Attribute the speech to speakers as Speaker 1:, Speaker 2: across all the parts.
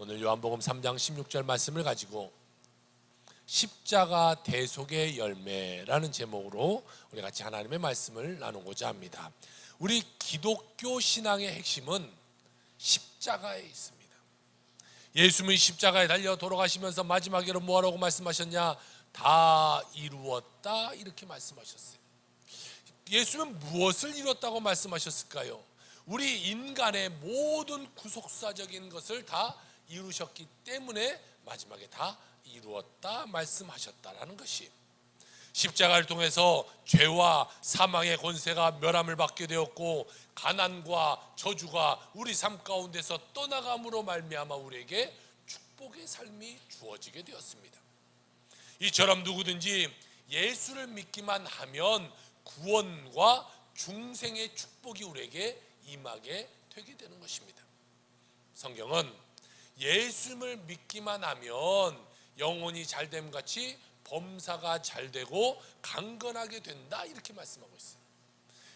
Speaker 1: 오늘 요한복음 3장 16절 말씀을 가지고 십자가 대속의 열매라는 제목으로 우리 같이 하나님의 말씀을 나누고자 합니다. 우리 기독교 신앙의 핵심은 십자가에 있습니다. 예수님이 십자가에 달려 돌아가시면서 마지막으로 뭐라고 말씀하셨냐? 다 이루었다, 이렇게 말씀하셨어요. 예수님은 무엇을 이뤘다고 말씀하셨을까요? 우리 인간의 모든 구속사적인 것을 다 이루셨기 때문에 마지막에 다 이루었다 말씀하셨다라는 것이, 십자가를 통해서 죄와 사망의 권세가 멸함을 받게 되었고 가난과 저주가 우리 삶 가운데서 떠나감으로 말미암아 우리에게 축복의 삶이 주어지게 되었습니다. 이처럼 누구든지 예수를 믿기만 하면 구원과 중생의 축복이 우리에게 임하게 되게 되는 것입니다. 성경은 예수를 믿기만 하면 영혼이 잘됨 같이 범사가 잘되고 강건하게 된다, 이렇게 말씀하고 있어요.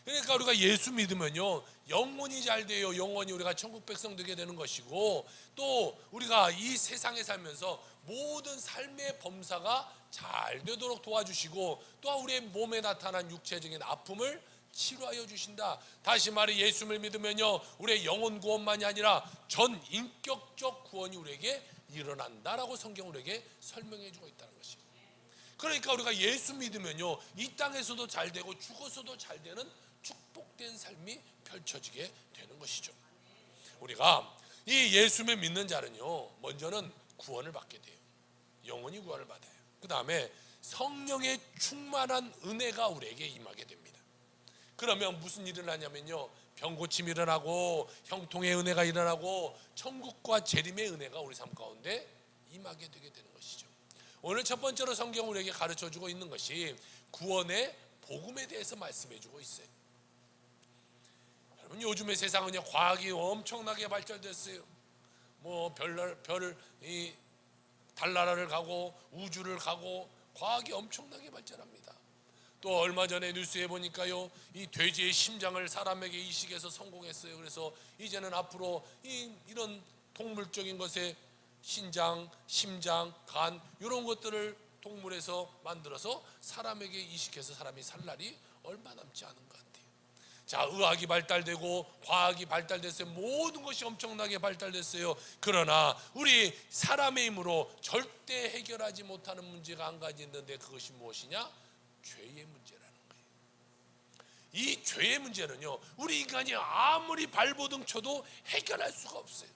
Speaker 1: 그러니까 우리가 예수 믿으면요, 영혼이 잘돼요. 영원히 우리가 천국 백성 되게 되는 것이고, 또 우리가 이 세상에 살면서 모든 삶의 범사가 잘 되도록 도와주시고, 또한 우리의 몸에 나타난 육체적인 아픔을 치료하여 주신다. 다시 말해 예수를 믿으면요, 우리의 영혼 구원만이 아니라 전 인격적 구원이 우리에게 일어난다라고 성경 우리에게 설명해 주고 있다는 것입니다. 그러니까 우리가 예수 믿으면요, 이 땅에서도 잘 되고 죽어서도 잘 되는 축복된 삶이 펼쳐지게 되는 것이죠. 우리가 이 예수를 믿는 자는요, 먼저는 구원을 받게 돼요. 영원히 구원을 받아요. 그 다음에 성령의 충만한 은혜가 우리에게 임하게 됩니다. 그러면 무슨 일이 일어나냐면요, 병고침이 일어나고 형통의 은혜가 일어나고 천국과 재림의 은혜가 우리 삶 가운데 임하게 되게 되는 것이죠. 오늘 첫 번째로 성경 우리에게 가르쳐주고 있는 것이 구원의 복음에 대해서 말씀해주고 있어요. 여러분, 요즘의 세상은 과학이 엄청나게 발달됐어요. 뭐 달나라를 가고 우주를 가고 과학이 엄청나게 발전합니다. 또 얼마 전에 뉴스에 보니까요, 이 돼지의 심장을 사람에게 이식해서 성공했어요. 그래서 이제는 앞으로 이런 동물적인 것에 신장, 심장, 간 이런 것들을 동물에서 만들어서 사람에게 이식해서 사람이 살 날이 얼마 남지 않은 것 같아요. 자, 의학이 발달되고 과학이 발달됐어요. 모든 것이 엄청나게 발달됐어요. 그러나 우리 사람의 힘으로 절대 해결하지 못하는 문제가 한 가지 있는데, 그것이 무엇이냐? 죄의 문제라는 거예요. 이 죄의 문제는요, 우리 인간이 아무리 발버둥 쳐도 해결할 수가 없어요.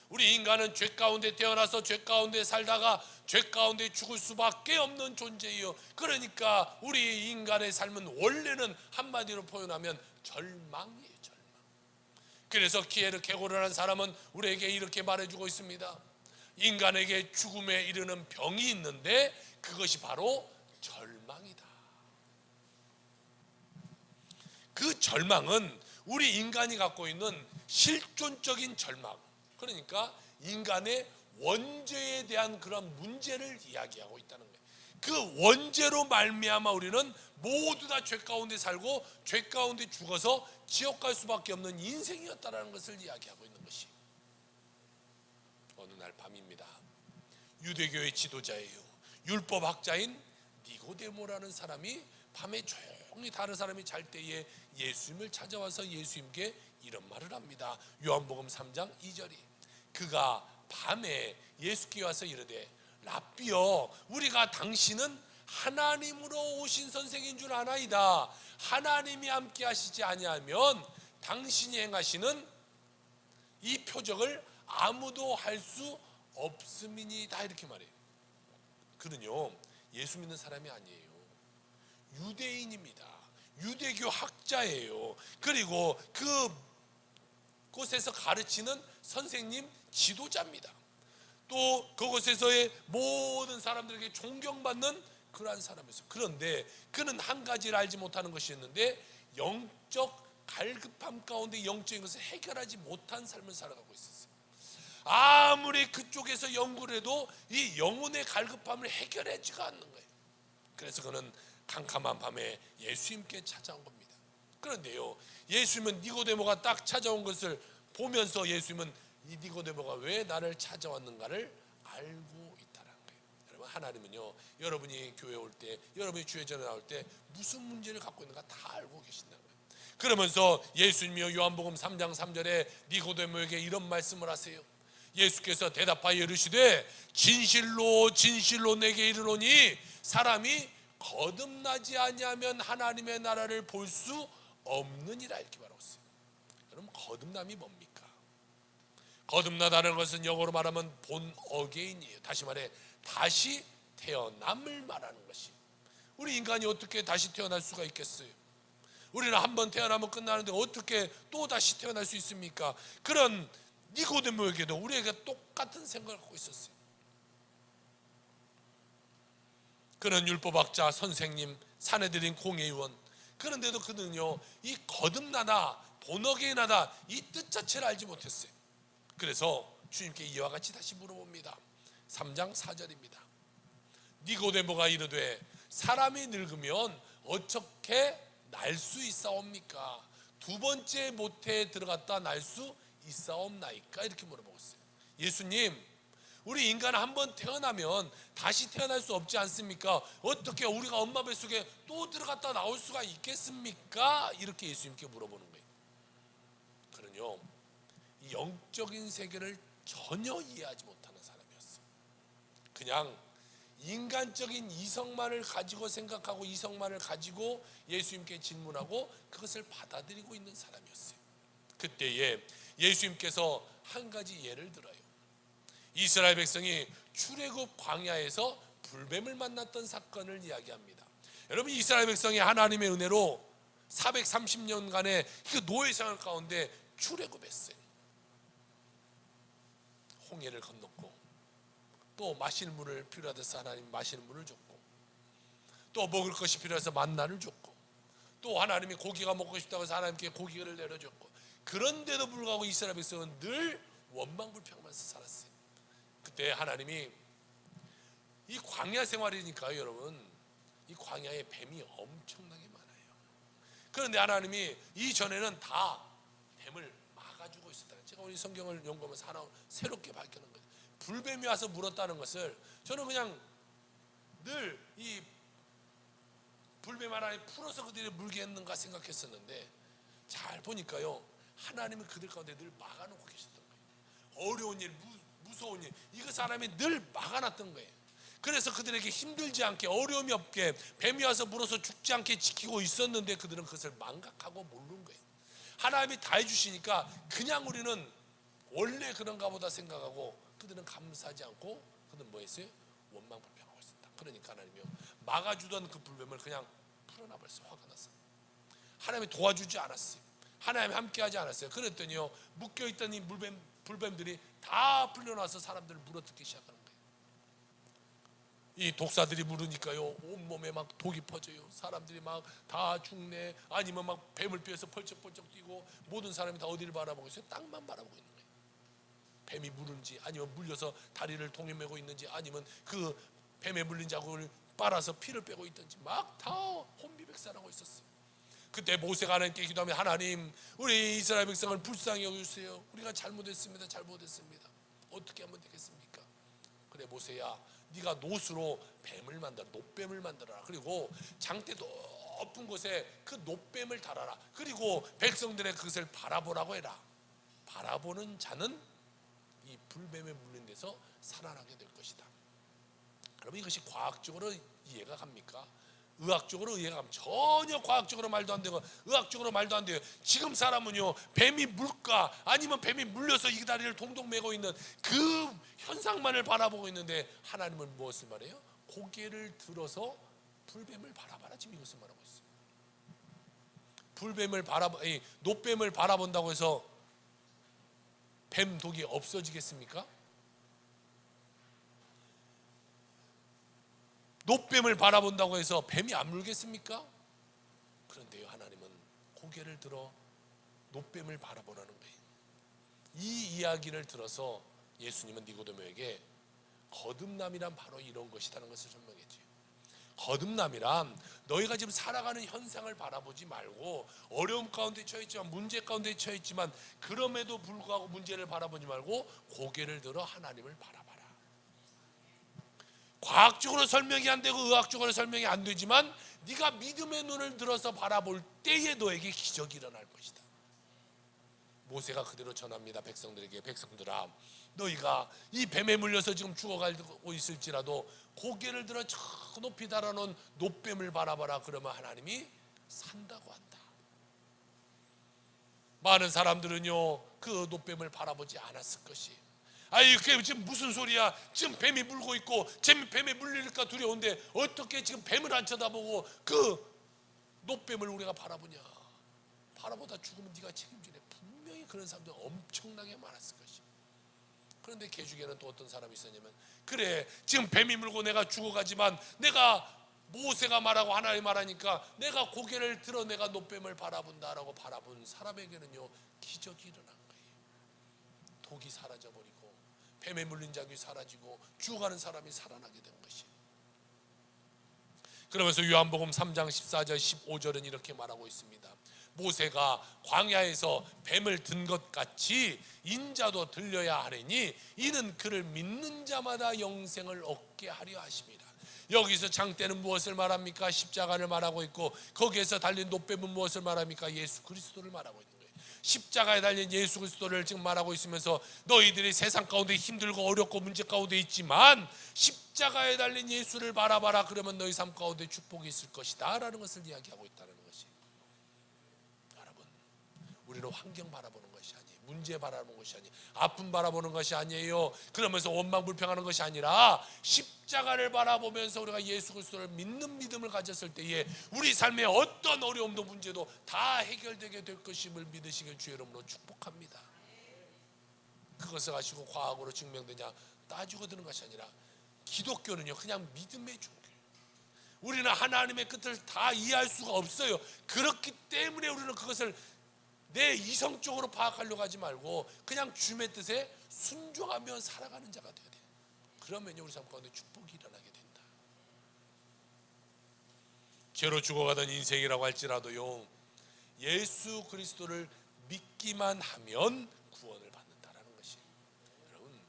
Speaker 1: 우리 인간은 죄 가운데 태어나서 죄 가운데 살다가 죄 가운데 죽을 수밖에 없는 존재예요. 그러니까 우리 인간의 삶은 원래는 한마디로 표현하면 절망이에요, 절망. 그래서 키에르케고르라는 사람은 우리에게 이렇게 말해주고 있습니다. 인간에게 죽음에 이르는 병이 있는데 그것이 바로 절망이다. 그 절망은 우리 인간이 갖고 있는 실존적인 절망, 그러니까 인간의 원죄에 대한 그런 문제를 이야기하고 있다는 거예요. 그 원죄로 말미암아 우리는 모두 다 죄 가운데 살고 죄 가운데 죽어서 지옥 갈 수밖에 없는 인생이었다는 것을 이야기하고 있는 것이, 어느 날 밤입니다. 유대교의 지도자예요. 율법학자인 니고데모라는 사람이 밤에 조용히 다른 사람이 잘 때에 예수님을 찾아와서 예수님께 이런 말을 합니다. 요한복음 3장 2절이, 그가 밤에 예수께 와서 이르되 랍비여, 우리가 당신은 하나님으로 오신 선생인 줄 아나이다. 하나님이 함께 하시지 아니하면 당신이 행하시는 이 표적을 아무도 할 수 없음이니이다, 이렇게 말해요. 그는요, 예수 믿는 사람이 아니에요. 유대인입니다. 유대교 학자예요. 그리고 그곳에서 가르치는 선생님, 지도자입니다. 또 그곳에서의 모든 사람들에게 존경받는 그러한 사람이었어요. 그런데 그는 한 가지를 알지 못하는 것이 있는데, 영적 갈급함 가운데 영적인 것을 해결하지 못한 삶을 살아가고 있었어요. 아무리 그쪽에서 연구를 해도 이 영혼의 갈급함을 해결하지가 않는 거예요. 그래서 그는 캄캄한 밤에 예수님께 찾아온 겁니다. 그런데요, 예수님은 니고데모가 딱 찾아온 것을 보면서 예수님은 이 니고데모가 왜 나를 찾아왔는가를 알고 있다는 거예요. 여러분, 하나님은요, 여러분이 교회 올 때, 여러분이 주의 전에 나올 때 무슨 문제를 갖고 있는가 다 알고 계신다는 거예요. 그러면서 예수님이요, 요한복음 3장 3절에 니고데모에게 이런 말씀을 하세요. 예수께서 대답하여 이르시되 진실로 진실로 내게 이르노니 사람이 거듭나지 아니하면 하나님의 나라를 볼 수 없느니라, 이렇게 말하고 있어요. 여러분, 거듭남이 뭡니까? 거듭나다는 것은 영어로 말하면 본 어게인이에요. 다시 말해 다시 태어남을 말하는 것이. 우리 인간이 어떻게 다시 태어날 수가 있겠어요? 우리는 한번 태어나면 끝나는데 어떻게 또 다시 태어날 수 있습니까? 그런 니고데모에게도 우리에게 똑같은 생각을 갖고 있었어요. 그는 율법학자, 선생님, 사내들인 공회의원. 그런데도 그는요, 이 거듭나다, 본어게인하다, 이 뜻 자체를 알지 못했어요. 그래서 주님께 이와 같이 다시 물어봅니다. 3장 4절입니다. 니고데모가 이르되 사람이 늙으면 어떻게 날 수 있사옵니까? 두 번째 모태에 들어갔다 날 수 있사옵나이까? 이렇게 물어보고 있어요. 예수님, 우리 인간은 한번 태어나면 다시 태어날 수 없지 않습니까? 어떻게 우리가 엄마 뱃속에 또 들어갔다 나올 수가 있겠습니까? 이렇게 예수님께 물어보는 거예요. 그는요, 이 영적인 세계를 전혀 이해하지 못하는 사람이었어요. 그냥 인간적인 이성만을 가지고 생각하고 이성만을 가지고 예수님께 질문하고 그것을 받아들이고 있는 사람이었어요. 그때에 예수님께서 한 가지 예를 들어요. 이스라엘 백성이 출애굽 광야에서 불뱀을 만났던 사건을 이야기합니다. 여러분, 이스라엘 백성이 하나님의 은혜로 430년간의 그 노예 생활 가운데 출애굽했어요. 홍해를 건넜고, 또 마실 물을 필요하다서 하나님 마실 물을 줬고, 또 먹을 것이 필요해서 만나를 줬고, 또 하나님이 고기가 먹고 싶다고 해서 하나님께 고기를 내려줬고, 그런데도 불구하고 이스라엘 백성은 늘 원망불평하면서 살았어요. 그때 하나님이, 이 광야 생활이니까요, 여러분, 이 광야에 뱀이 엄청나게 많아요. 그런데 하나님이 이전에는 다 뱀을 막아주고 있었다. 제가 오늘 성경을 연구하면서 하나 새롭게 발견한 거예요. 불뱀이 와서 물었다는 것을 저는 그냥 늘 이 불뱀 하나님 풀어서 그들이 물게 했는가 생각했었는데, 잘 보니까요, 하나님은 그들 가운데 늘 막아놓고 계셨던 거예요. 어려운 일, 무서운 일, 이거 사람이 늘 막아놨던 거예요. 그래서 그들에게 힘들지 않게, 어려움이 없게, 뱀이 와서 물어서 죽지 않게 지키고 있었는데 그들은 그것을 망각하고 모르는 거예요. 하나님이 다 해주시니까 그냥 우리는 원래 그런가 보다 생각하고, 그들은 감사하지 않고 그들은 뭐 했어요? 원망불평하고 있었다. 그러니까 하나님이요, 막아주던 그 불뱀을 그냥 풀어놔버렸어요. 화가 났어요. 하나님이 도와주지 않았어요. 하나님이 함께하지 않았어요. 그랬더니요, 묶여있던 이 불뱀들이 다 풀려나서 사람들을 물어뜯기 시작하는 거예요. 이 독사들이 물으니까요, 온몸에 막 독이 퍼져요. 사람들이 막 다 죽네, 아니면 막 뱀을 피해서 펄쩍펄쩍 뛰고, 모든 사람이 다 어디를 바라보고 있어요? 땅만 바라보고 있는 거예요. 뱀이 물은지, 아니면 물려서 다리를 통에 메고 있는지, 아니면 그 뱀에 물린 자국을 빨아서 피를 빼고 있든지 막 다 혼비백산하고 있었어요. 그때 모세가 하나님께 기도하면, 하나님, 우리 이스라엘 백성을 불쌍히 여겨주세요. 우리가 잘못했습니다. 어떻게 하면 되겠습니까? 그래, 모세야, 네가 노수로 뱀을 만들어, 놋뱀을 만들어라. 그리고 장대 높은 곳에 그 놋뱀을 달아라. 그리고 백성들의 그것을 바라보라고 해라. 바라보는 자는 이 불뱀에 물린 데서 살아나게 될 것이다. 여러분, 이것이 과학적으로 이해가 갑니까? 의학적으로 이해가 갑니다. 전혀 과학적으로 말도 안 되고 의학적으로 말도 안 돼요. 지금 사람은요, 뱀이 물까 아니면 뱀이 물려서 이 다리를 동동 메고 있는 그 현상만을 바라보고 있는데, 하나님은 무엇을 말해요? 고개를 들어서 불뱀을 바라봐라. 지금 이것을 말하고 있어요. 놋뱀을 바라본다고 해서 뱀 독이 없어지겠습니까? 놋뱀을 바라본다고 해서 뱀이 안 물겠습니까? 그런데요, 하나님은 고개를 들어 놋뱀을 바라보라는 거예요. 이 이야기를 들어서 예수님은 니고데모에게 거듭남이란 바로 이런 것이라는 것을 설명했죠. 거듭남이란 너희가 지금 살아가는 현상을 바라보지 말고 어려움 가운데 처했지만 문제 가운데 처했지만 그럼에도 불구하고 문제를 바라보지 말고 고개를 들어 하나님을 바라봐라. 과학적으로 설명이 안 되고 의학적으로 설명이 안 되지만 네가 믿음의 눈을 들어서 바라볼 때에 너에게 기적이 일어날 것이다. 모세가 그대로 전합니다. 백성들에게, 백성들아, 너희가 이 뱀에 물려서 지금 죽어가고 있을지라도 고개를 들어 저 높이 달아놓은 놋뱀을 바라봐라. 그러면 하나님이 산다고 한다. 많은 사람들은요 그 놋뱀을 바라보지 않았을 것이. 아이 그게 지금 무슨 소리야? 지금 뱀이 물고 있고 지금 뱀에 물릴까 두려운데 어떻게 지금 뱀을 안 쳐다보고 그 놋뱀을 우리가 바라보냐? 바라보다 죽으면 네가 책임지네. 분명히 그런 사람들 엄청나게 많았을 것이. 그런데 개중에는 또 어떤 사람이 있었냐면, 그래 지금 뱀이 물고 내가 죽어가지만 내가 모세가 말하고 하나님 말하니까 내가 고개를 들어 내가 놋뱀을 바라본다라고 바라본 사람에게는요 기적이 일어난 거예요. 독이 사라져버리고 뱀에 물린 자국이 사라지고 죽어가는 사람이 살아나게 된 것이. 그러면서 요한복음 3장 14절 15절은 이렇게 말하고 있습니다. 모세가 광야에서 뱀을 든 것 같이 인자도 들려야 하리니 이는 그를 믿는 자마다 영생을 얻게 하려 하심이라. 여기서 장대는 무엇을 말합니까? 십자가를 말하고 있고 거기에서 달린 놋뱀은 무엇을 말합니까? 예수 그리스도를 말하고 있는 거예요. 십자가에 달린 예수 그리스도를 지금 말하고 있으면서 너희들이 세상 가운데 힘들고 어렵고 문제 가운데 있지만 십자가에 달린 예수를 바라봐라. 그러면 너희 삶 가운데 축복이 있을 것이다 라는 것을 이야기하고 있다는 것이. 여러분, 우리는 환경 바라보는 것이 아니에요. 문제 바라보는 것이 아니에요. 아픔 바라보는 것이 아니에요. 그러면서 원망불평하는 것이 아니라 십자가를 바라보면서 우리가 예수 그리스도를 믿는 믿음을 가졌을 때에 우리 삶의 어떤 어려움도 문제도 다 해결되게 될 것임을 믿으시길 주의 이름으로 축복합니다. 그것을 가지고 과학으로 증명되냐 따지고 드는 것이 아니라 기독교는요 그냥 믿음의 종교예요. 우리는 하나님의 끝을 다 이해할 수가 없어요. 그렇기 때문에 우리는 그것을 내 이성적으로 파악하려고 하지 말고 그냥 주님의 뜻에 순종하며 살아가는 자가 되어야 돼요. 그러면 우리 삶 가운데 축복이 일어나게 된다. 죄로 죽어가던 인생이라고 할지라도요 예수 그리스도를 믿기만 하면 구원을 받는다라는 것이. 여러분,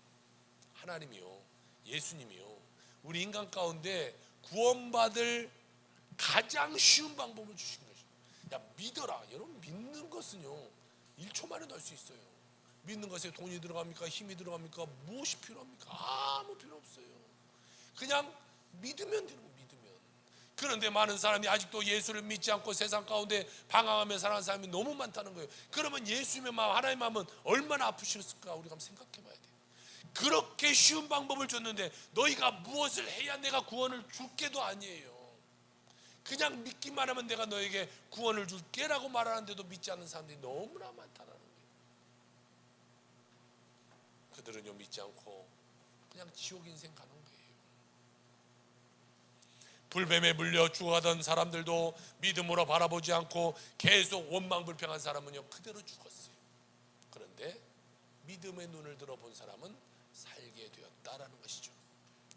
Speaker 1: 하나님이요 예수님이요 우리 인간 가운데 구원받을 가장 쉬운 방법을 주신 것이죠. 야 믿어라. 여러분 믿는 것은요 1초 만에 할 수 있어요. 믿는 것에 돈이 들어갑니까? 힘이 들어갑니까? 무엇이 필요합니까? 아무 필요 없어요. 그냥 믿으면 되는 거예요. 믿으면. 그런데 많은 사람이 아직도 예수를 믿지 않고 세상 가운데 방황하며 살아가는 사람이 너무 많다는 거예요. 그러면 예수님의 마음, 하나님의 마음은 얼마나 아프셨을까 우리가 한번 생각해 봐야 돼요. 그렇게 쉬운 방법을 줬는데 너희가 무엇을 해야 내가 구원을 줄게도 아니에요. 그냥 믿기만 하면 내가 너에게 구원을 줄게 라고 말하는데도 믿지 않는 사람들이 너무나 많다는 거예요. 그들은요 믿지 않고 그냥 지옥 인생 가는 거예요. 불뱀에 물려 죽어가던 사람들도 믿음으로 바라보지 않고 계속 원망불평한 사람은요 그대로 죽었어요. 그런데 믿음의 눈을 들어본 사람은 살게 되었다라는 것이죠.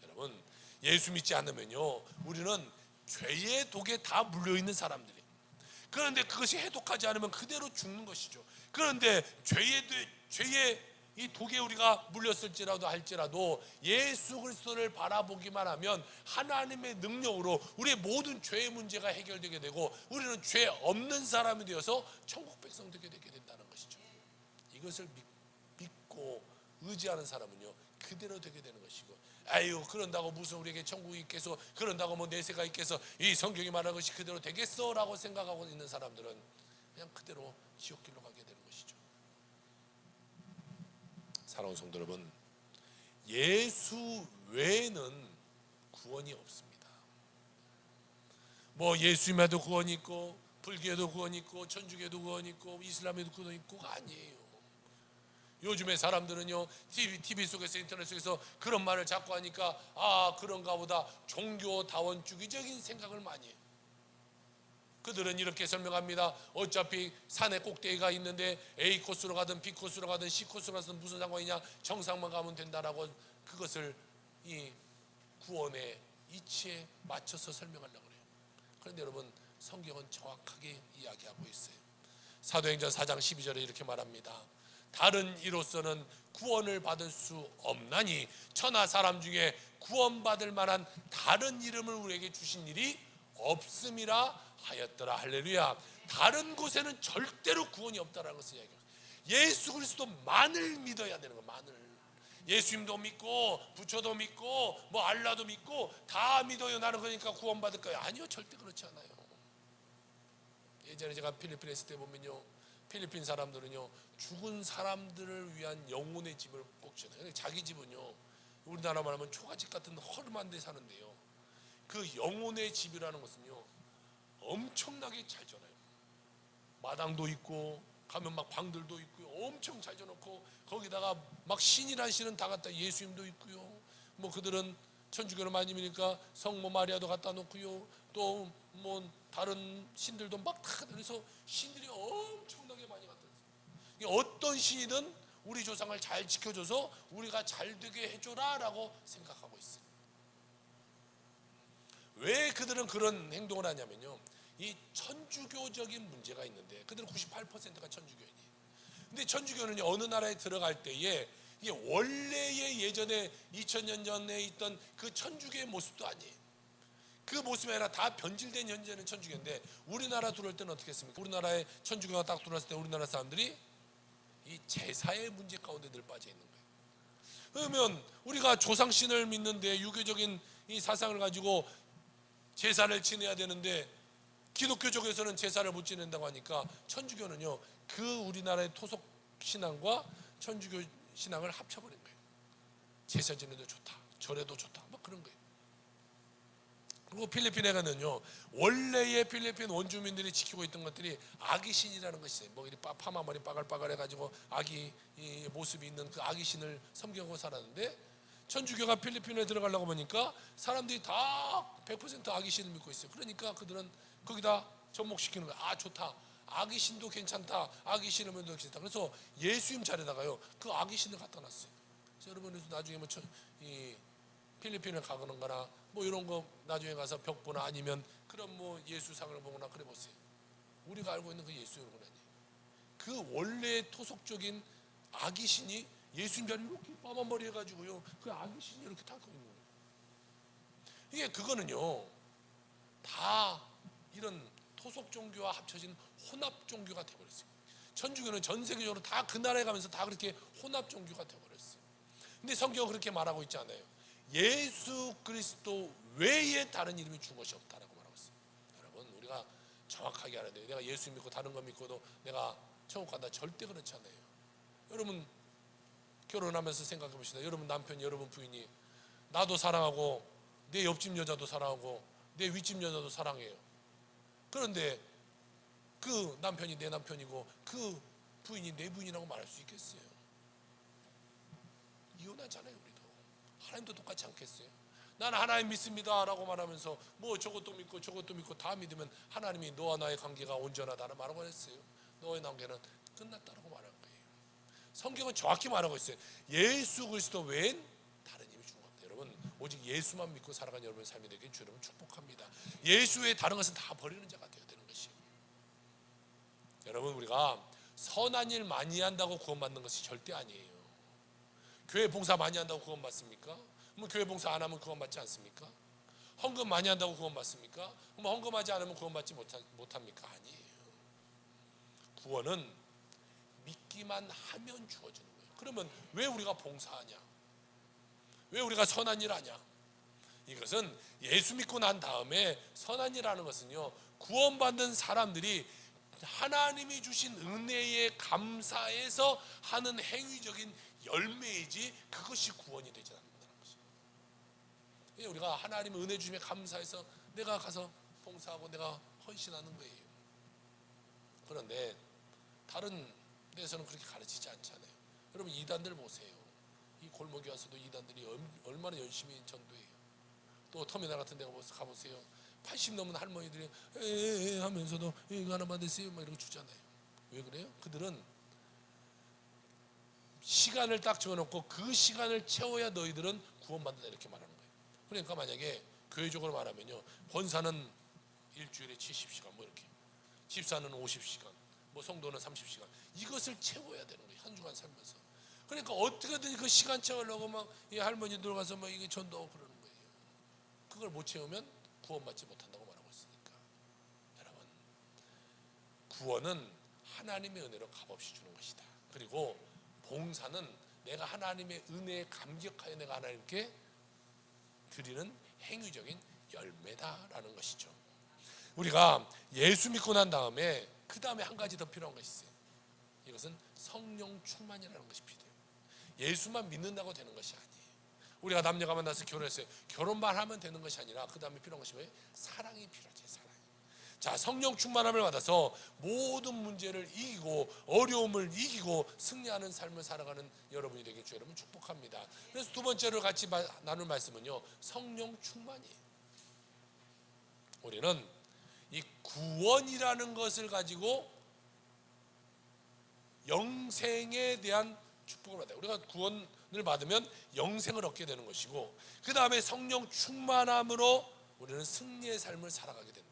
Speaker 1: 여러분, 예수 믿지 않으면요 우리는 죄의 독에 다 물려있는 사람들이에요. 그런데 그것이 해독하지 않으면 그대로 죽는 것이죠. 그런데 죄의 이 독에 우리가 물렸을지라도 할지라도 예수 그리스도를 바라보기만 하면 하나님의 능력으로 우리의 모든 죄의 문제가 해결되게 되고 우리는 죄 없는 사람이 되어서 천국 백성 되게 된다는 것이죠. 이것을 믿고 의지하는 사람은요 그대로 되게 되는 것이고, 아유 그런다고 무슨 우리에게 천국이 있겠어, 그런다고 뭐 내세가 있겠어, 이 성경이 말하는 것이 그대로 되겠어 라고 생각하고 있는 사람들은 그냥 그대로 지옥길로 가게 되는 것이죠. 사랑하는 성도 여러분, 예수 외에는 구원이 없습니다. 뭐 예수님에도 구원이 있고 불교에도 구원이 있고 천주교에도 구원이 있고 이슬람에도 구원이 있고가 아니에요. 요즘에 사람들은요 TV 속에서 인터넷 속에서 그런 말을 자꾸 하니까 아 그런가 보다 종교다원주의적인 생각을 많이 해요. 그들은 이렇게 설명합니다. 어차피 산에 꼭대기가 있는데 A 코스로 가든 B 코스로 가든 C 코스로 가든 무슨 상관이냐, 정상만 가면 된다라고 그것을 이 구원의 이치에 맞춰서 설명하려고 그래요. 그런데 여러분, 성경은 정확하게 이야기하고 있어요. 사도행전 4장 12절에 이렇게 말합니다. 다른 이로서는 구원을 받을 수 없나니 천하 사람 중에 구원받을 만한 다른 이름을 우리에게 주신 일이 없음이라 하였더라. 할렐루야. 다른 곳에는 절대로 구원이 없다라는 것을 이야기해요. 예수 그리스도만을 믿어야 되는 거예요. 만을. 예수님도 믿고 부처도 믿고 뭐 알라도 믿고 다 믿어요. 나는 그러니까 구원받을 거예요. 아니요, 절대 그렇지 않아요. 예전에 제가 필리핀에 있을 때 보면요, 필리핀 사람들은요 죽은 사람들을 위한 영혼의 집을 꼭 지어요. 자기 집은요 우리나라 말하면 초가집 같은 허름한 데 사는데요, 그 영혼의 집이라는 것은요 엄청나게 잘 지어요. 마당도 있고 가면 막 방들도 있고요, 엄청 잘 지어놓고 거기다가 막 신이란 신은 다 갖다, 예수님도 있고요, 뭐 그들은 천주교를 많이 믿으니까 성모 마리아도 갖다 놓고요, 또 뭐 다른 신들도 막 다, 그래서 신들이 엄청나게 많이 갖다 놨어요. 어떤 신이든 우리 조상을 잘 지켜줘서 우리가 잘 되게 해줘라 라고 생각하고 있어요. 왜 그들은 그런 행동을 하냐면요, 이 천주교적인 문제가 있는데, 그들은 98%가 천주교인이에요. 근데 천주교는 어느 나라에 들어갈 때에 이게 원래의 예전에 2000년 전에 있던 그 천주교의 모습도 아니에요. 그 모습이 아니라 다 변질된 현재는 천주교인데, 우리나라 들어올 때는 어떻게 했습니까? 우리나라에 천주교가 딱 들어왔을 때 우리나라 사람들이 이 제사의 문제 가운데 늘 빠져 있는 거예요. 그러면 우리가 조상신을 믿는데 유교적인 이 사상을 가지고 제사를 지내야 되는데, 기독교 쪽에서는 제사를 못 지낸다고 하니까 천주교는요 그 우리나라의 토속 신앙과 천주교 신앙을 합쳐버린 거예요. 제사 지내도 좋다, 절에도 좋다, 막 그런 거예요. 그리고 필리핀에 가면요 원래의 필리핀 원주민들이 지키고 있던 것들이 아기신이라는 것이 있어요. 뭐 이렇게 파마머리 빠글빠글 해가지고 아기 이 모습이 있는 그 아기신을 섬기고 살았는데, 천주교가 필리핀에 들어가려고 보니까 사람들이 다 100% 아기신을 믿고 있어요. 그러니까 그들은 거기다 접목시키는 거예요. 아, 좋다, 아기신도 괜찮다, 아기신을 믿어도 괜찮다. 그래서 예수님 자리에다가요 그 아기신을 갖다 놨어요. 그래서 여러분, 나중에 뭐 이 필리핀을 가거나 거나 뭐 이런 거 나중에 가서 벽보나 아니면 그런 뭐 예수상을 보거나 그래 보세요. 우리가 알고 있는 그 예수 얼굴 아니에요. 그 원래 토속적인 아기신이 예수님 자리 이렇게 빠만 머리 해가지고요 그 아기신이 이렇게 타고 있는 거예요. 이게 그거는요 다 이런 토속 종교와 합쳐진 혼합 종교가 되어버렸어요. 천주교는 전 세계적으로 다 그 나라에 가면서 다 그렇게 혼합 종교가 되어버렸어요. 근데 성경은 그렇게 말하고 있지 않아요. 예수 그리스도 외에 다른 이름이 준 것이 없다라고 말하고 있어요. 여러분, 우리가 정확하게 알아야 돼요. 내가 예수 믿고 다른 거 믿고도 내가 천국 간다, 절대 그렇지 않아요. 여러분, 결혼하면서 생각해 봅시다. 여러분 남편이, 여러분 부인이 나도 사랑하고 내 옆집 여자도 사랑하고 내 윗집 여자도 사랑해요. 그런데 그 남편이 내 남편이고 그 부인이 내 부인이라고 말할 수 있겠어요? 이혼하잖아요. 우리도 하나님도 똑같지 않겠어요? 나는 하나님 믿습니다 라고 말하면서 뭐 저것도 믿고 저것도 믿고 다 믿으면 하나님이 너와 나의 관계가 온전하다는 말하고 했어요. 너의 관계는 끝났다라고 말한 거예요. 성경은 정확히 말하고 있어요. 예수 그리스도 외엔 다른 힘이 준 겁니다. 여러분, 오직 예수만 믿고 살아가는 여러분의 삶이 되길 주 여러분 축복합니다. 예수 외에 다른 것은 다 버리는 자가 되어야 되는 것이에요. 여러분, 우리가 선한 일 많이 한다고 구원받는 것이 절대 아니에요. 교회 봉사 많이 한다고 구원받습니까? 뭐 교회 봉사 안 하면 구원받지 않습니까? 헌금 많이 한다고 구원받습니까? 뭐 헌금하지 않으면 구원받지 못합니까? 아니에요. 구원은 믿기만 하면 주어지는 거예요. 그러면 왜 우리가 봉사하냐? 왜 우리가 선한 일 하냐? 이것은 예수 믿고 난 다음에 선한 일 하는 것은요 구원받는 사람들이 하나님이 주신 은혜에 감사해서 하는 행위적인 열매이지 그것이 구원이 되지 않는다는 것이에요. 우리가 하나님의 은혜 주심에 감사해서 내가 가서 봉사하고 내가 헌신하는 거예요. 그런데 다른 데서는 그렇게 가르치지 않잖아요. 여러분, 이단들 보세요. 이 골목에 와서도 이단들이 얼마나 열심히 전도해요. 또 터미널 같은 데 가보세요. 80 넘은 할머니들이 에에에 하면서도 이거 하나 받으세요 막 이러고 주잖아요. 왜 그래요? 그들은 시간을 딱 정해놓고 그 시간을 채워야 너희들은 구원받는다 이렇게 말하는 거예요. 그러니까 만약에 교회적으로 말하면요, 권사는 일주일에 70시간 뭐 이렇게, 집사는 50시간, 뭐 성도는 30시간, 이것을 채워야 되는 거예요, 한 주간 살면서. 그러니까 어떻게든 그 시간 채우려고 막 이 할머니들 가서 막 이게 전도하고 그러는 거예요. 그걸 못 채우면 구원받지 못한다고 말하고 있으니까. 여러분, 구원은 하나님의 은혜로 값없이 주는 것이다. 그리고 봉사는 내가 하나님의 은혜에 감격하여 내가 하나님께 드리는 행위적인 열매다라는 것이죠. 우리가 예수 믿고 난 다음에 그 다음에 한 가지 더 필요한 것이 있어요. 이것은 성령 충만이라는 것이 필요해요. 예수만 믿는다고 되는 것이 아니에요. 우리가 남녀가 만나서 결혼했어요. 결혼만 하면 되는 것이 아니라 그 다음에 필요한 것이 뭐예요? 사랑이 필요하죠. 사랑. 자, 성령 충만함을 받아서 모든 문제를 이기고 어려움을 이기고 승리하는 삶을 살아가는 여러분이 되길 주 여러분 축복합니다. 그래서 두 번째로 같이 나눌 말씀은요, 성령 충만이에요. 우리는 이 구원이라는 것을 가지고 영생에 대한 축복을 받아요. 우리가 구원을 받으면 영생을 얻게 되는 것이고, 그 다음에 성령 충만함으로 우리는 승리의 삶을 살아가게 된다.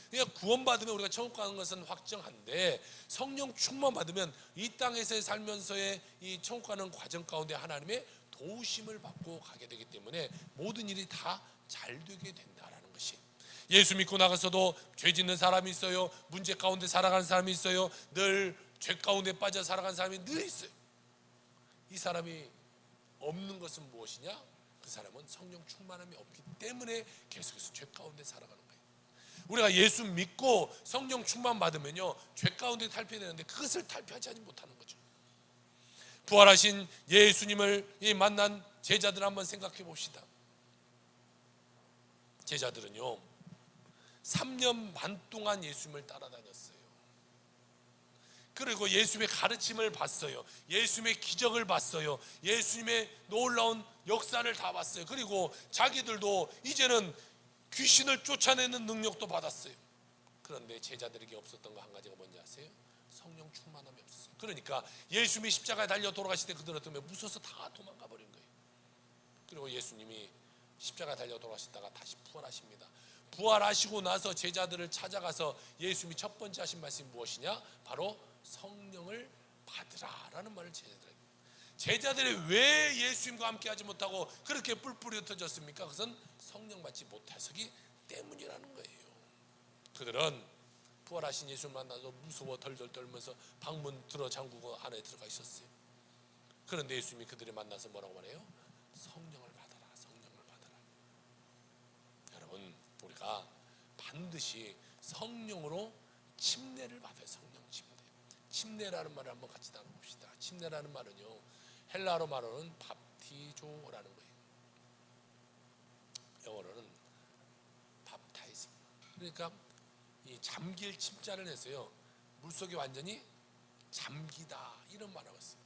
Speaker 1: 그러니까 구원받으면 우리가 천국 가는 것은 확정한데, 성령 충만 받으면 이 땅에서 살면서의 이 천국 가는 과정 가운데 하나님의 도우심을 받고 가게 되기 때문에 모든 일이 다 잘 되게 된다라는 것이. 예수 믿고 나가서도 죄 짓는 사람이 있어요. 문제 가운데 살아가는 사람이 있어요. 늘 죄 가운데 빠져 살아가는 사람이 늘 있어요. 이 사람이 없는 것은 무엇이냐? 그 사람은 성령 충만함이 없기 때문에 계속해서 죄 가운데 살아가는 거예요. 우리가 예수 믿고 성령 충만 받으면요, 죄 가운데 탈피되는데 그것을 탈피하지 못하는 거죠. 부활하신 예수님을 만난 제자들 한번 생각해 봅시다. 제자들은요, 3년 반 동안 예수님을 따라다녔어요. 그리고 예수님의 가르침을 봤어요. 예수님의 기적을 봤어요. 예수님의 놀라운 역사를 다 봤어요. 그리고 자기들도 이제는 귀신을 쫓아내는 능력도 받았어요. 그런데 제자들에게 없었던 거 한 가지가 뭔지 아세요? 성령 충만함이 없었어요. 그러니까 예수님이 십자가에 달려 돌아가실 때 그들은 때문에 무서워서 다 도망가 버린 거예요. 그리고 예수님이 십자가에 달려 돌아가시다가 다시 부활하십니다. 부활하시고 나서 제자들을 찾아가서 예수님이 첫 번째 하신 말씀이 무엇이냐? 바로 성령을 받으라라는 말을 제자들이 왜 예수님과 함께 하지 못하고 그렇게 뿔뿔이 흩어졌습니까? 그것은 성령 받지 못하기 때문이라는 거예요. 그들은 부활하신 예수를 만나서 무서워 덜덜 떨면서 방문 들어 잠그고 안에 들어가 있었어요. 그런데 예수님이 그들을 만나서 뭐라고 말해요? 성령을 받아라, 성령을 받아라. 여러분, 우리가 반드시 성령으로 침례를 받아요. 성령 침례. 침례라는 말을 한번 같이 나눠봅시다. 침례라는 말은요, 헬라어로 말하는 밥티조라는 거예요. 영어로는 밥타이즘. 그러니까 이 잠길 침자를 내서요, 물속에 완전히 잠기다 이런 말을 하고 있어요.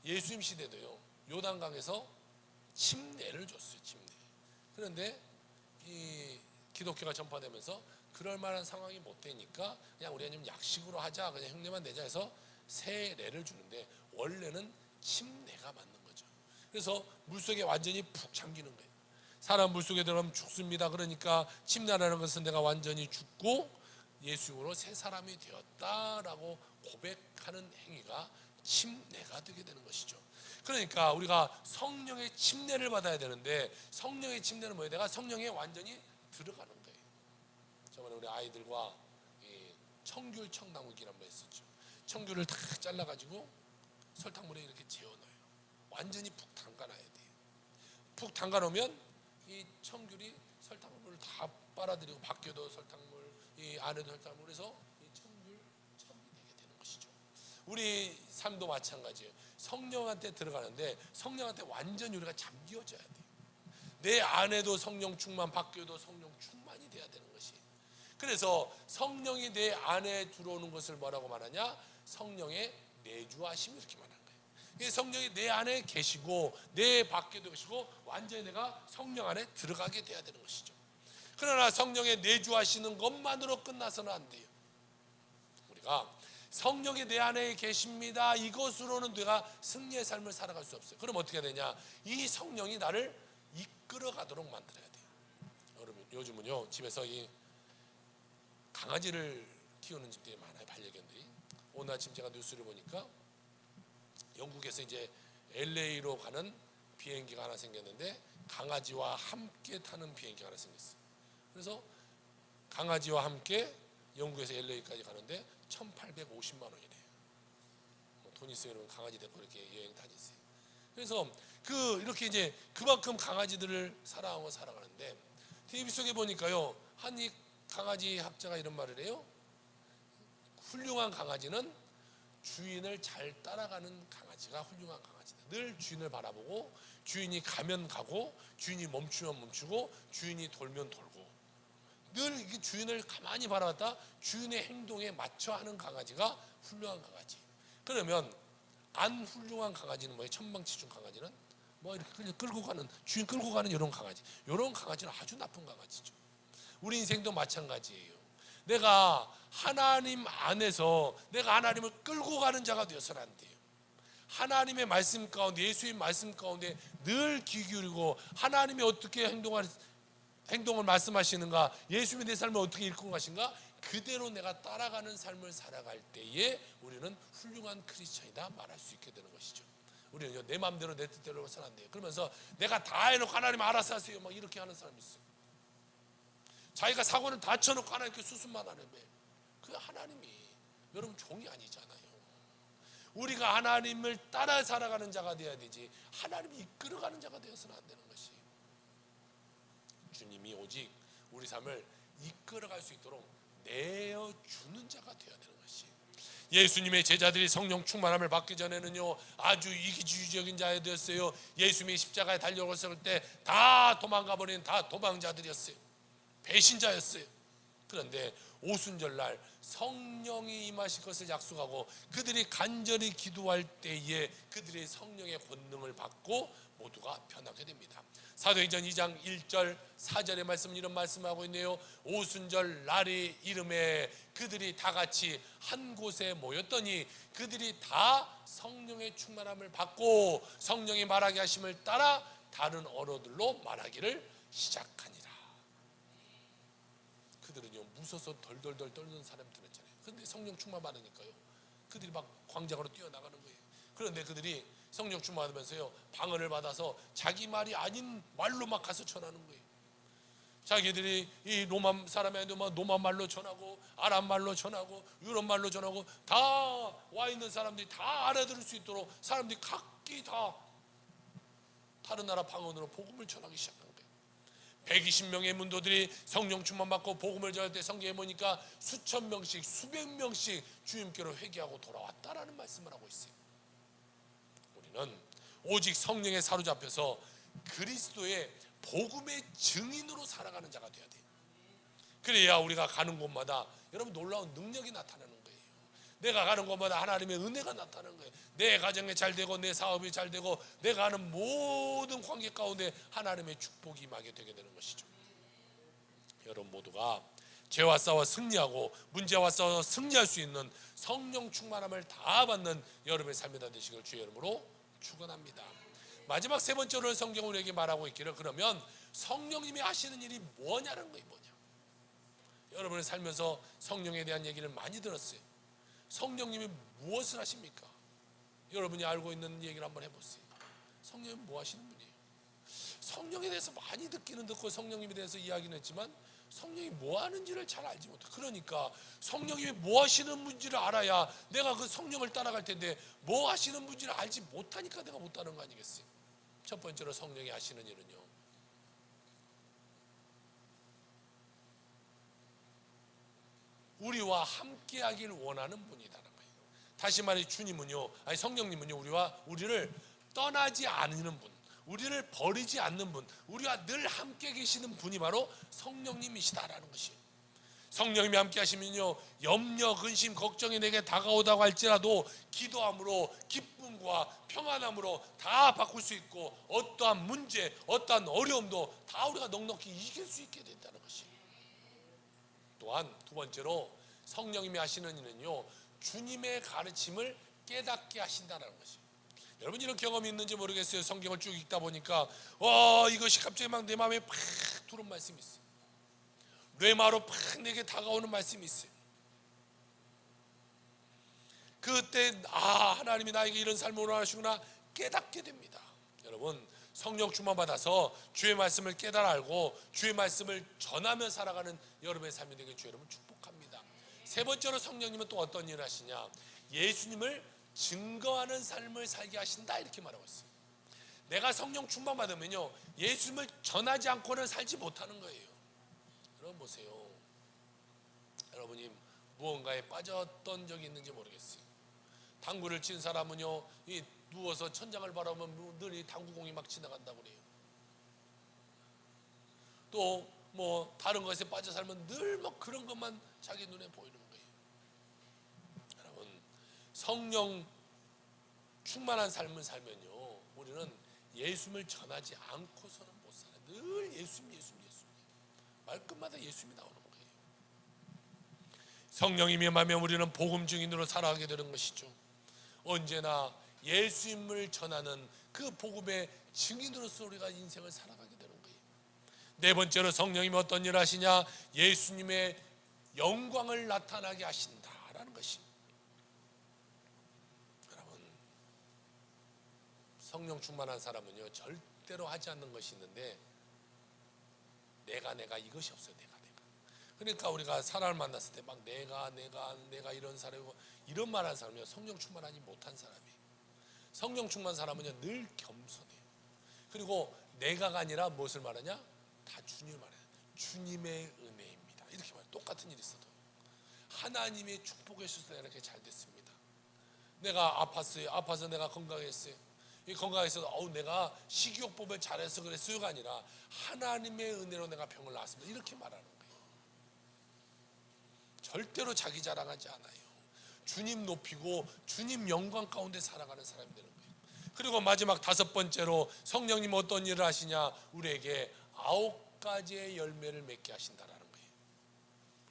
Speaker 1: 예수님 시대도요, 요단강에서 침례를 줬어요. 침례. 그런데 이 기독교가 전파되면서 그럴 만한 상황이 못 되니까 그냥 우리가 좀 약식으로 하자, 그냥 흉내만 내자 해서 세례를 주는데 원래는 침례가 맞는 거죠. 그래서 물속에 완전히 푹 잠기는 거예요. 사람 물속에 들어가면 죽습니다. 그러니까 침례라는 것은 내가 완전히 죽고 예수님으로 새 사람이 되었다라고 고백하는 행위가 침례가 되게 되는 것이죠. 그러니까 우리가 성령의 침례를 받아야 되는데, 성령의 침례는 뭐예요? 내가 성령에 완전히 들어가는 거예요. 저번에 우리 아이들과 청귤 청나무기를 한번 했었죠. 청귤을 다 잘라가지고 설탕물에 이렇게 재워놔요. 완전히 푹 담가놔야 돼요. 푹 담가놓으면 이 청귤이 설탕물을 다 빨아들이고 밖에도 설탕물, 이 안에도 설탕물, 그래서 이 청귤 첨이 되게 되는 것이죠. 우리 삶도 마찬가지예요. 성령한테 들어가는데 성령한테 완전히 우리가 잠겨져야 돼요. 내 안에도 성령 충만, 밖에도 성령 충만이 돼야 되는 것이. 그래서 성령이 내 안에 들어오는 것을 뭐라고 말하냐? 성령의 내주하심, 이렇게 말하는 거예요. 성령이 내 안에 계시고 내 밖에도 계시고 완전히 내가 성령 안에 들어가게 돼야 되는 것이죠. 그러나 성령의 내주하시는 것만으로 끝나서는 안 돼요. 우리가 성령이 내 안에 계십니다, 이것으로는 내가 승리의 삶을 살아갈 수 없어요. 그럼 어떻게 되냐? 이 성령이 나를 이끌어 가도록 만들어야 돼요. 요즘은요 집에서 이 강아지를 키우는 집들이 많아요. 반려견들이. 오늘 아침 제가 뉴스를 보니까 영국에서 이제 LA로 가는 비행기가 하나 생겼는데 강아지와 함께 타는 비행기가 하나 생겼어요. 그래서 강아지와 함께 영국에서 LA까지 가는데 1,850만 원이래요. 돈 있으면 강아지 데리고 이렇게 여행 다니세요. 그래서 이렇게 이제 그만큼 강아지들을 사랑하고 살아가는데 TV 속에 보니까요 한 이 강아지 학자가 이런 말을 해요. 훌륭한 강아지는 주인을 잘 따라가는 강아지가 훌륭한 강아지다. 늘 주인을 바라보고 주인이 가면 가고 주인이 멈추면 멈추고 주인이 돌면 돌고 늘 주인을 가만히 바라봤다 주인의 행동에 맞춰 하는 강아지가 훌륭한 강아지. 그러면 안 훌륭한 강아지는 뭐예요? 천방지축 강아지는 뭐 이렇게 끌고 가는 주인 끌고 가는 이런 강아지. 이런 강아지는 아주 나쁜 강아지죠. 우리 인생도 마찬가지예요. 내가 하나님 안에서 내가 하나님을 끌고 가는 자가 되어서는 안 돼요. 하나님의 말씀 가운데 예수의 말씀 가운데 늘 귀 기울이고 하나님이 어떻게 행동을 말씀하시는가 예수님의 내 삶을 어떻게 이끌고 가신가 그대로 내가 따라가는 삶을 살아갈 때에 우리는 훌륭한 크리스천이다 말할 수 있게 되는 것이죠. 우리는 내 마음대로 내 뜻대로 살아야 안 돼요. 그러면서 내가 다 해놓고 하나님 알아서 하세요 막 이렇게 하는 사람이 있어요. 자기가 사고는 다 쳐놓고 하나님께 수습만 하는 거예요. 그 하나님이 여러분 종이 아니잖아요. 우리가 하나님을 따라 살아가는 자가 되어야 되지 하나님이 이끌어가는 자가 되어서는 안 되는 것이. 주님이 오직 우리 삶을 이끌어갈 수 있도록 내어주는 자가 되어야 되는 것이. 예수님의 제자들이 성령 충만함을 받기 전에는요 아주 이기주의적인 자가 되었어요. 예수님이 십자가에 달려갔을 때 다 도망가 버린 다 도망자들이었어요. 배신자였어요. 그런데 오순절날 성령이 임하실 것을 약속하고 그들이 간절히 기도할 때에 그들의 성령의 권능을 받고 모두가 변하게 됩니다. 사도행전 2장 1절 4절의 말씀은 이런 말씀하고 있네요. 오순절 날이 이름에 그들이 다 같이 한 곳에 모였더니 그들이 다 성령의 충만함을 받고 성령이 말하게 하심을 따라 다른 언어들로 말하기를 시작하니라. 그들은요 무서워서 덜덜덜 떨는 사람들이었잖아요. 그런데 성령 충만 받으니까요 그들이 막 광장으로 뛰어나가는 거예요. 그런데 그들이 성령 충만 받으면서요 방언을 받아서 자기 말이 아닌 말로 막 가서 전하는 거예요. 자기들이 이 로마 사람이 아니면 로마 말로 전하고 아람 말로 전하고 유럽 말로 전하고 다 와 있는 사람들이 다 알아들을 수 있도록 사람들이 각기 다 다른 나라 방언으로 복음을 전하기 시작한 거예요. 120명의 문도들이 성령 충만 받고 복음을 전할 때 성경에 보니까 수천 명씩 수백 명씩 주님께로 회개하고 돌아왔다라는 말씀을 하고 있어요. 우리는 오직 성령에 사로잡혀서 그리스도의 복음의 증인으로 살아가는 자가 되어야 돼요. 그래야 우리가 가는 곳마다 여러분 놀라운 능력이 나타나는 거예요. 내가 가는 곳마다 하나님의 은혜가 나타나는 거예요. 내 가정이 잘 되고 내 사업이 잘 되고 내가 하는 모든 관계 가운데 하나님의 축복이 임하게 되게 되는 것이죠. 여러분 모두가 죄와 싸워 승리하고 문제와 싸워 승리할 수 있는 성령 충만함을 다 받는 여러분의 삶이 다 되시길 주의 이름으로 축원합니다. 마지막 세 번째로 성경은 우리에게 말하고 있기를 그러면 성령님이 하시는 일이 뭐냐는 거예요. 뭐냐. 여러분을 살면서 성령에 대한 얘기를 많이 들었어요. 성령님이 무엇을 하십니까? 여러분이 알고 있는 얘기를 한번 해보세요. 성령이 뭐 하시는 분이에요? 성령에 대해서 많이 듣기는 듣고 성령님에 대해서 이야기는 했지만 성령이 뭐 하는지를 잘 알지 못해. 그러니까 성령님이 뭐 하시는 분지를 알아야 내가 그 성령을 따라갈 텐데 뭐 하시는 분지를 알지 못하니까 내가 못 따르는 거 아니겠어요? 첫 번째로 성령이 하시는 일은요 우리와 함께 하길 원하는 분이라는 거예요. 다시 말해 주님은요 아니 성령님은요 우리를 떠나지 않는 분, 우리를 버리지 않는 분, 우리와 늘 함께 계시는 분이 바로 성령님이시다라는 것이에요. 성령님이 함께 하시면요 염려, 근심, 걱정이 내게 다가오다고 할지라도 기도함으로 기쁨과 평안함으로 다 바꿀 수 있고 어떠한 문제, 어떠한 어려움도 다 우리가 넉넉히 이길 수 있게 된다는 것이에요. 또한 두 번째로 성령님이 하시는 일은요 주님의 가르침을 깨닫게 하신다는 것이에요. 여러분 이런 경험이 있는지 모르겠어요. 성경을 쭉 읽다 보니까 이것이 갑자기 막 내 마음에 팍 들어온 말씀이 있어요. 뇌마로 팍 내게 다가오는 말씀이 있어요. 그때 하나님이 나에게 이런 삶을 원하시구나 깨닫게 됩니다. 여러분, 성령 충만 받아서 주의 말씀을 깨달아 알고 주의 말씀을 전하며 살아가는 여러분의 삶이 되길 주 여러분 축복합니다. 세 번째로 성령님은 또 어떤 일을 하시냐, 예수님을 증거하는 삶을 살게 하신다, 이렇게 말하고 있어요. 내가 성령 충만 받으면요, 예수님을 전하지 않고는 살지 못하는 거예요. 여러분 보세요. 여러분이 무언가에 빠졌던 적이 있는지 모르겠어요. 당구를 친 사람은요, 이 누워서 천장을 바라보면 늘 이 당구공이 막 지나간다고 그래요. 또 뭐 다른 것에 빠져 살면 늘 뭐 그런 것만 자기 눈에 보이는 거예요. 여러분, 성령 충만한 삶을 살면요, 우리는 예수님을 전하지 않고서는 못 살아요. 늘 예수님 말끝마다 예수님이 나오는 거예요. 성령님이 임하면 우리는 복음 증인으로 살아가게 되는 것이죠. 언제나 예수님을 전하는 그 복음의 증인으로서 우리가 인생을 살아가게 되는 거예요. 네 번째로 성령님이 어떤 일을 하시냐, 예수님의 영광을 나타나게 하신다라는 것입니다. 여러분, 성령 충만한 사람은요, 절대로 하지 않는 것이 있는데 내가 이것이 없어요. 내가. 그러니까 우리가 사람을 만났을 때 막 내가 이런 사람이고 이런 말하는 사람이요, 성령 충만하지 못한 사람이에요. 성령 충만한 사람은요, 늘 겸손해요. 그리고 내가가 아니라 무엇을 말하냐, 다 주님을 말해요. 주님의 은혜입니다. 이렇게 말해요. 똑같은 일이 있어도 하나님의 축복에 있어서 이렇게 잘 됐습니다. 내가 아파서 내가 건강했어요. 이 건강해서 내가 식이요법을 잘해서 그랬어요가 아니라 하나님의 은혜로 내가 병을 나았습니다. 이렇게 말하는 거예요. 절대로 자기 자랑하지 않아요. 주님 높이고 주님 영광 가운데 살아가는 사람이 되는 거예요. 그리고 마지막 다섯 번째로 성령님 어떤 일을 하시냐, 우리에게 9가지의 열매를 맺게 하신다라는 거예요.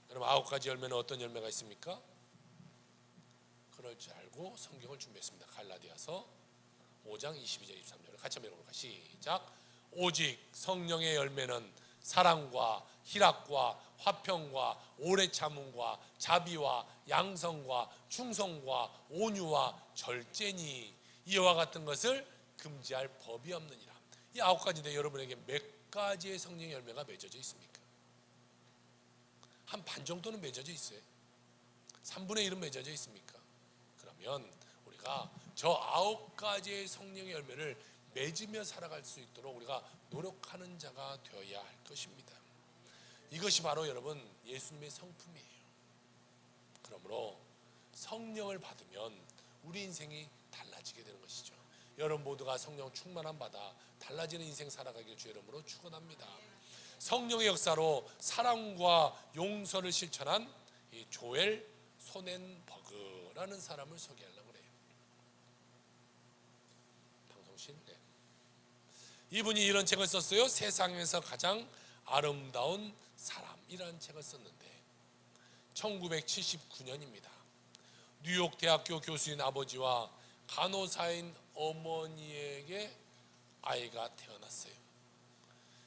Speaker 1: 여러분, 9가지 열매는 어떤 열매가 있습니까? 그럴 줄 알고 성경을 준비했습니다. 갈라디아서 5장 22절 23절을 같이 한번 읽어볼까요? 시작. 오직 성령의 열매는 사랑과 희락과 화평과 오래 참음과 자비와 양성과 충성과 온유와 절제니 이와 같은 것을 금지할 법이 없느니라. 이 9가지인데 여러분에게 몇 가지의 성령의 열매가 맺어져 있습니까? 한 반 정도는 맺어져 있어요. 3분의 1은 맺어져 있습니까? 그러면 우리가 저 9가지의 성령의 열매를 맺으며 살아갈 수 있도록 우리가 노력하는 자가 되어야 할 것입니다. 이것이 바로 여러분 예수님의 성품이에요. 그러므로 성령을 받으면 우리 인생이 달라지게 되는 것이죠. 여러분 모두가 성령 충만함 받아 달라지는 인생 살아가길 주 이름으로 축원합니다. 성령의 역사로 사랑과 용서를 실천한 이 조엘 소넨버그라는 사람을 소개하려고 그래요. 방송신. 네. 이분이 이런 책을 썼어요. 세상에서 가장 아름다운 사람이라는 책을 썼는데 1979년입니다. 뉴욕 대학교 교수인 아버지와 간호사인 어머니에게 아이가 태어났어요.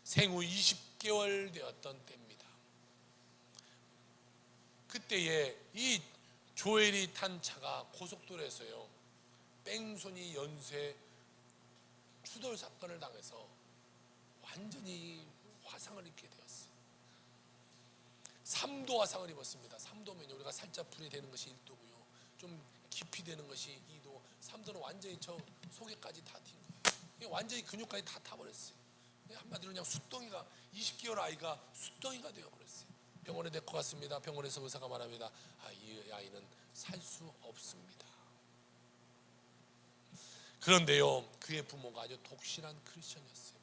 Speaker 1: 생후 20개월 되었던 때입니다. 그때에 이 조엘이 탄 차가 고속도로에서요, 뺑소니 연쇄 추돌 사건을 당해서 완전히 화상을 입게 되었어요. 3도 화상을 입었습니다. 3도면 우리가 살짝 불이 되는 것이 1도고요. 좀 깊이 되는 것이 2도, 3도는 완전히 저 속에까지 다 튄 거예요. 완전히 근육까지 다 타버렸어요. 한마디로 그냥 숫덩이가, 20개월 아이가 숫덩이가 되어버렸어요. 병원에 데리고 갔습니다. 병원에서 의사가 말합니다. 이 아이는 살 수 없습니다. 그런데요, 그의 부모가 아주 독실한 크리스천이었어요.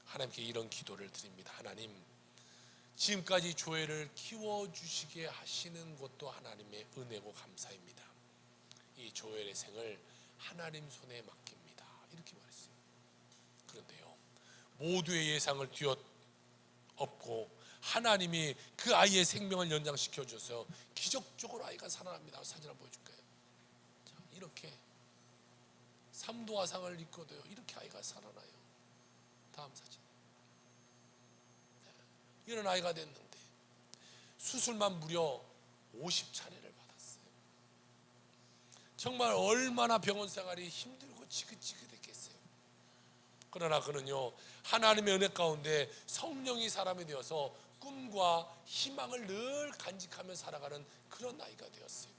Speaker 1: 하나님께 이런 기도를 드립니다. 하나님, 지금까지 조엘을 키워주시게 하시는 것도 하나님의 은혜고 감사입니다. 이 조엘의 생을 하나님 손에 맡깁니다. 이렇게 말했어요. 그런데요, 모두의 예상을 뒤엎고 하나님이 그 아이의 생명을 연장시켜 줘서 기적적으로 아이가 살아납니다. 사진 한번 보여줄까요? 자, 이렇게 3도 화상을 입고도요, 이렇게 아이가 살아나요. 다음 사진. 이런 아이가 됐는데 수술만 무려 50차례를 받았어요. 정말 얼마나 병원 생활이 힘들고 지긋지긋했겠어요. 그러나 그는요, 하나님의 은혜 가운데 성령이 사람이 되어서 꿈과 희망을 늘 간직하며 살아가는 그런 나이가 되었어요.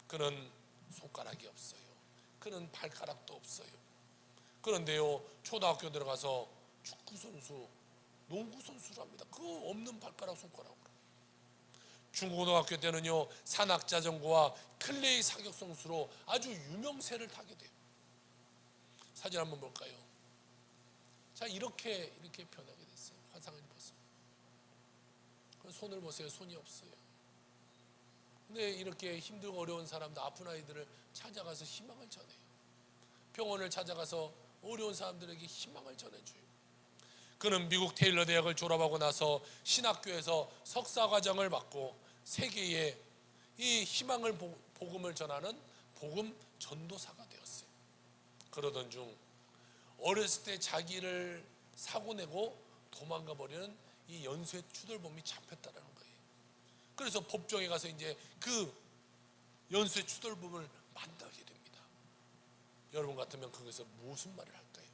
Speaker 1: 그는 손가락이 없어요. 그는 발가락도 없어요. 그런데요, 초등학교 들어가서 축구선수, 농구선수를 합니다. 그 없는 발가락 손가락으로. 중고등학교 때는요, 산악자전거와 클레이 사격 선수로 아주 유명세를 타게 돼요. 사진 한번 볼까요? 자, 이렇게 변하게 됐어요. 화상을 입었습니다. 손을 보세요. 손이 없어요. 근데 이렇게 힘들고 어려운 사람들, 아픈 아이들을 찾아가서 희망을 전해요. 병원을 찾아가서 어려운 사람들에게 희망을 전해줘요. 그는 미국 테일러 대학을 졸업하고 나서 신학교에서 석사과정을 받고 세계에 이 희망을 복음을 전하는 복음 전도사가 되었어요. 그러던 중 어렸을 때 자기를 사고내고 도망가 버리는 이 연쇄 추돌범이 잡혔다는 거예요. 그래서 법정에 가서 이제 그 연쇄 추돌범을 만나게 됩니다. 여러분 같으면 거기서 무슨 말을 할까요?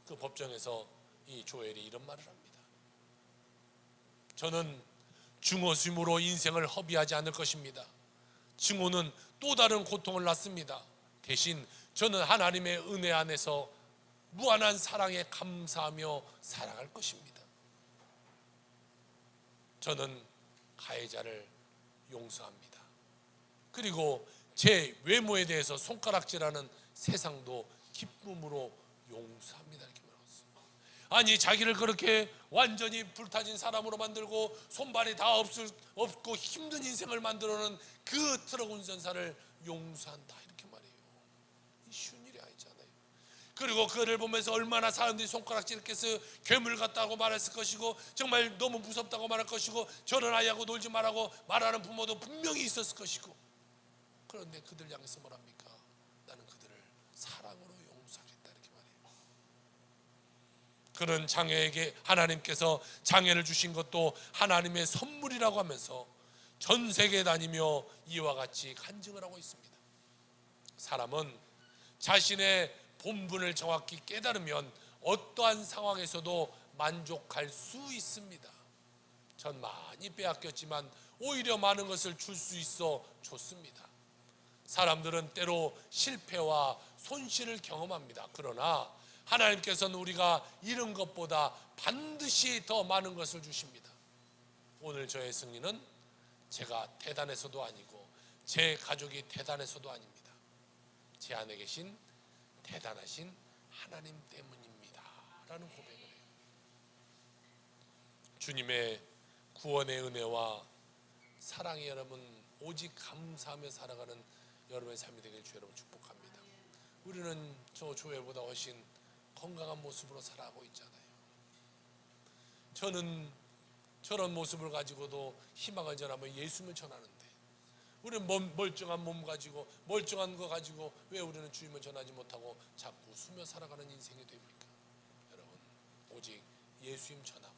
Speaker 1: 그 법정에서 이 조엘이 이런 말을 합니다. 저는 증오심으로 인생을 허비하지 않을 것입니다. 증오는 또 다른 고통을 낳습니다. 대신 저는 하나님의 은혜 안에서 무한한 사랑에 감사하며 살아갈 것입니다. 저는 가해자를 용서합니다. 그리고 제 외모에 대해서 손가락질하는 세상도 기쁨으로 용서합니다. 이렇게 말했어요. 아니, 자기를 그렇게 완전히 불타진 사람으로 만들고 손발이 다 없고 힘든 인생을 만들어놓은 그 트럭 운전사를 용서한다, 이렇게 말해요. 쉬운 일이 아니잖아요. 그리고 그를 보면서 얼마나 사람들이 손가락질했겠어요. 괴물 같다고 말했을 것이고 정말 너무 무섭다고 말할 것이고 저런 아이하고 놀지 말라고 말하는 부모도 분명히 있었을 것이고, 그런데 그들 향해서 뭐랍니까? 나는 그들을 사랑으로 용서하겠다, 이렇게 말해요. 그는 장애에게 하나님께서 장애를 주신 것도 하나님의 선물이라고 하면서 전 세계에 다니며 이와 같이 간증을 하고 있습니다. 사람은 자신의 본분을 정확히 깨달으면 어떠한 상황에서도 만족할 수 있습니다. 전 많이 빼앗겼지만 오히려 많은 것을 줄 수 있어 좋습니다. 사람들은 때로 실패와 손실을 경험합니다. 그러나 하나님께서는 우리가 잃은 것보다 반드시 더 많은 것을 주십니다. 오늘 저의 승리는 제가 대단해서도 아니고 제 가족이 대단해서도 아닙니다. 제 안에 계신 대단하신 하나님 때문입니다 라는 고백을 해요. 주님의 구원의 은혜와 사랑이 여러분 오직 감사하며 살아가는 여러분의 삶이 되길 주 여러분 축복합니다. 우리는 저 조엘보다 훨씬 건강한 모습으로 살아가고 있잖아요. 저는 저런 모습을 가지고도 희망을 전하며 예수님을 전하는데, 우리는 멀쩡한 몸 가지고 멀쩡한 거 가지고 왜 우리는 주님을 전하지 못하고 자꾸 숨어 살아가는 인생이 됩니까? 여러분, 오직 예수님 전하고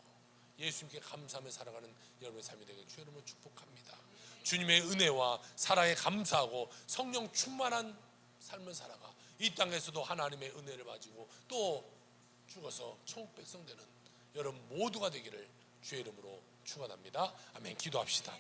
Speaker 1: 예수님께 감사하며 살아가는 여러분의 삶이 되길 주 여러분을 축복합니다. 주님의 은혜와 사랑에 감사하고 성령 충만한 삶을 살아가 이 땅에서도 하나님의 은혜를 가지고 또 죽어서 천국 백성 되는 여러분 모두가 되기를 주의 이름으로 축원합니다. 아멘. 기도합시다.